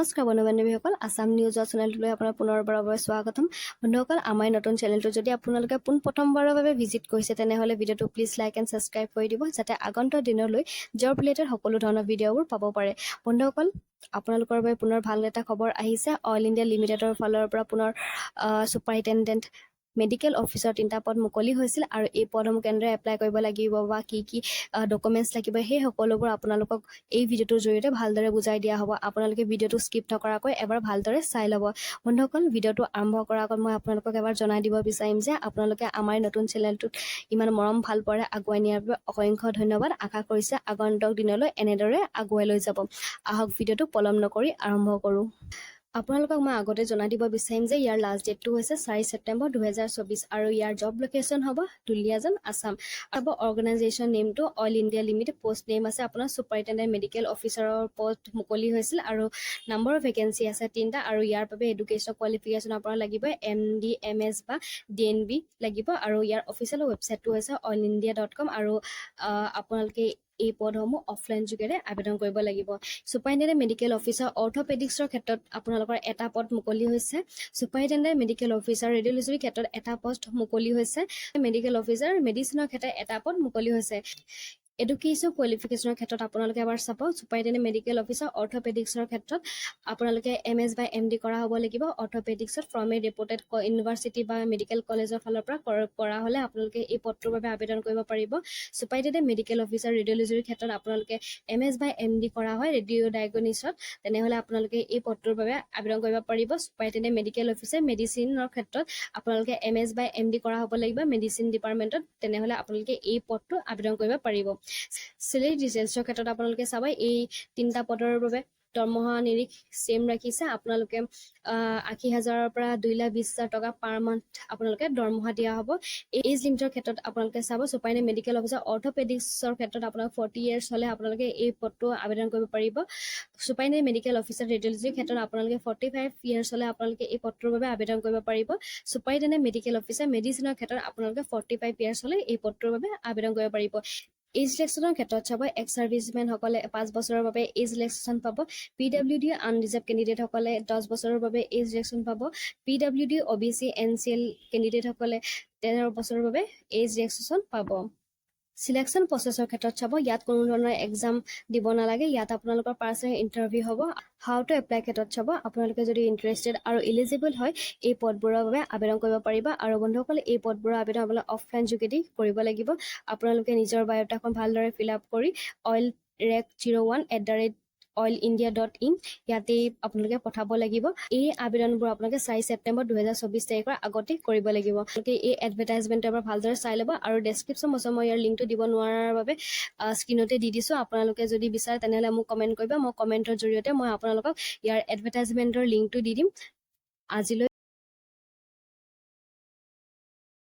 নমস্কাৰ বন্ধু-বান্ধৱীসকল, আসাম নিউজৰ চেনেলটোলৈ আপোনাৰ পুনৰবাৰৰ বাবে স্বাগতম। বন্ধুসকল, আমাৰ নতুন চেনেলটো যদি আপোনালোকে প্ৰথমবাৰৰ বাবে ভিজিট কৰিছে তেনেহ'লে ভিডিঅ'টো প্লিজ লাইক এণ্ড ছাবস্ক্ৰাইব কৰি দিব, যাতে আগন্তুক দিনলৈ জব ৰিলেটেড সকলো ধৰণৰ ভিডিঅ'বোৰ পাব পাৰে। বন্ধুসকল, আপোনালোকৰ বাবে পুনৰ ভাল এটা খবৰ আহিছে। অইল ইণ্ডিয়া লিমিটেডৰ ফালৰ পৰা পুনৰ ছুপাৰিণ্টেণ্ডেণ্ট মেডিকেল অফিচাৰ 3টা পদ মুকলি হৈছিল আৰু এই পদসমূহ কেনেদৰে এপ্লাই কৰিব লাগিব বা কি ডকুমেণ্টছ লাগিব সেই সকলোবোৰ আপোনালোকক এই ভিডিঅ'টোৰ জৰিয়তে ভালদৰে বুজাই দিয়া হ'ব। আপোনালোকে ভিডিঅ'টো স্কিপ নকৰাকৈ এবাৰ ভালদৰে চাই ল'ব। বন্ধুসকল, ভিডিঅ'টো আৰম্ভ কৰাৰ আগত মই আপোনালোকক এবাৰ জনাই দিব বিচাৰিম যে আপোনালোকে আমাৰ নতুন চেনেলটোত ইমান মৰম ভাল পৰে আগুৱাই নিয়াৰ বাবে অসংখ্য ধন্যবাদ। আশা কৰিছে আগন্তুক দিনলৈ এনেদৰে আগুৱাই লৈ যাব। আহক ভিডিঅ'টো পলম নকৰি আৰম্ভ কৰোঁ। আপোনালোকক মই আগতে জনাই দিব বিচাৰিম যে ইয়াৰ লাষ্ট ডেটটো হৈছে 4 ছেপ্টেম্বৰ 2024 আৰু ইয়াৰ জব লোকেশ্যন হ'ব দুলিয়াজান, আছাম। আৰু অৰ্গেনাইজেশ্যন নেমটো অইল ইণ্ডিয়া লিমিটেড। পোষ্ট নেম আছে আপোনাৰ ছুপাৰিণ্টেণ্ডেণ্ট মেডিকেল অফিচাৰৰ পদ মুকলি হৈছিল আৰু নাম্বাৰ অফ ভেকেঞ্চি আছে 3টা আৰু ইয়াৰ বাবে এডুকেশ্যন কোৱালিফিকেশ্যন আপোনাৰ লাগিব MD, MS বা DNB লাগিব আৰু ইয়াৰ অফিচিয়েল ৱেবছাইটটো হৈছে oilindia.com আৰু আপোনালোকে এই পদসমূহ অফলাইন যোগেৰে আবেদন কৰিব লাগিব। ছুপাৰিণ্টেণ্ডেণ্ট মেডিকেল অফিচাৰ অৰ্থপেডিক্সৰ ক্ষেত্ৰত আপোনালোকৰ এটা পদ মুকলি হৈছে। ছুপাৰিণ্টেণ্ডেণ্ট মেডিকেল অফিচাৰ ৰেডিঅ'লজিৰ ক্ষেত্ৰত এটা পষ্ট মুকলি হৈছে। মেডিকেল অফিচাৰ মেডিচিনৰ ক্ষেত্ৰত এটা পদ মুকলি হৈছে। এডুকেশ্যন কোৱালিফিকেশ্যনৰ ক্ষেত্ৰত আপোনালোকে এবাৰ চাব। ছুপাৰিণ্টেণ্ডেণ্ট মেডিকেল অফিচাৰ অৰ্থপেডিক্সৰ ক্ষেত্ৰত আপোনালোকে MS বা MD কৰা হ'ব লাগিব। অৰ্থপেডিক্সত ফ্ৰম এ ৰেপুটেড ইউনিভাৰ্চিটি বা মেডিকেল কলেজৰ ফালৰ পৰা কৰা হ'লে আপোনালোকে এই পদটোৰ বাবে আবেদন কৰিব পাৰিব। ছুপাৰিণ্টেণ্ডেণ্ট মেডিকেল অফিচাৰ ৰেডিঅ'লজিৰ ক্ষেত্ৰত আপোনালোকে MS বা MD কৰা হয় ৰেডিঅ' ডায়েগনছিছত, তেনেহ'লে আপোনালোকে এই পদটোৰ বাবে আবেদন কৰিব পাৰিব। ছুপাৰিণ্টেণ্ডেণ্ট মেডিকেল অফিচাৰ মেডিচিনৰ ক্ষেত্ৰত আপোনালোকে MS বা MD কৰা হ'ব লাগিব মেডিচিন ডিপাৰ্টমেণ্টত, তেনেহ'লে আপোনালোকে এই পদটো আবেদন কৰিব পাৰিব। চেলেৰি ডিটেইলছৰ ক্ষেত্ৰত আপোনালোকে চাব, এই 3টা পদৰ বাবে দৰমহা নিৰিখ ছেম ৰাখিছে। আপোনালোকে 80,000ৰ পৰা 2,20,000 টকা পাৰ মান্থ আপোনালোকে দৰমহা দিয়া হ'ব। এজ লিমিটৰ ক্ষেত্ৰত আপোনালোকে চাব, ছুপাৰিণ্টেণ্ডেণ্ট মেডিকেল অফিচাৰ অৰ্থপেডিক্সৰ ক্ষেত্ৰত আপোনালোক 40 ইয়াৰ্ছ হ'লে আপোনালোকে এই পদটো আবেদন কৰিব পাৰিব। ছুপাৰিণ্টেণ্ডেণ্ট মেডিকেল অফিচাৰ ৰেডিঅ'লজিৰ ক্ষেত্ৰত আপোনালোকে 45 ইয়াৰ্ছ হ'লে আপোনালোকে এই পদটোৰ বাবে আবেদন কৰিব পাৰিব। ছুপাৰিণ্টেণ্ডেণ্ট মেডিকেল অফিচাৰ মেডিচিনৰ ক্ষেত্ৰত আপোনালোকে 45 ইয়াৰ্ছ হ'লে এই পদটোৰ বাবে আবেদন কৰিব পাৰিব। এজ ৰিলেক্সেশ্যনৰ ক্ষেত্ৰত চাব, এক্স ছাৰ্ভিচমেনসকলে 5 বছৰৰ বাবে এজ ৰিলেক্সেশ্যন পাব। PWD আনৰিজাৰ্ভ কেণ্ডিডেটসকলে 10 বছৰৰ বাবে এজ ৰিলেক্সেশ্যন পাব। PWD OBC NCL কেণ্ডিডেটসকলে 13 বছৰৰ বাবে এজ ৰিলেক্সেশ্যন পাব। চিলেকশ্যন প্ৰচেছৰ ক্ষেত্ৰত চাব, ইয়াত কোনো ধৰণৰ এক্সাম দিব নালাগে। ইয়াত আপোনালোকৰ পাৰ্চনেল ইণ্টাৰভিউ হ'ব। হাউ টু এপ্লাই ক্ষেত্ৰত চাব, আপোনালোকে যদি ইণ্টাৰেষ্টেড আৰু ইলিজিবল হয় এই পদবোৰৰ বাবে আবেদন কৰিব পাৰিব। আৰু বন্ধুসকল, এই পদবোৰৰ আবেদন আপোনালোকে অফলাইন যোগেদি কৰিব লাগিব। আপোনালোকে নিজৰ বায়'ডাটাখন ভালদৰে ফিল আপ কৰি oilrec01@oilindia.in ইয়াতেই আপোনালোকে পঠাব লাগিব। এই আবেদনবোৰ আপোনালোকে 4 ছেপ্টেম্বৰ 2024 তাৰিখৰ আগতে কৰিব লাগিব। আপোনালোকে এই এডভাৰটাইজমেণ্টৰ পৰা ভালদৰে চাই ল'ব আৰু ডেছক্ৰিপশ্যন বক্সত মই ইয়াৰ লিংকটো দিব নোৱাৰাৰ বাবে স্ক্ৰীনতে দি দিছোঁ। আপোনালোকে যদি বিচাৰে তেনেহ'লে মোক কমেণ্ট কৰিব। মই কমেণ্টৰ জৰিয়তে মই আপোনালোকক ইয়াৰ এডভাৰটাইজমেণ্টৰ লিংকটো দি দিম। আজিলৈ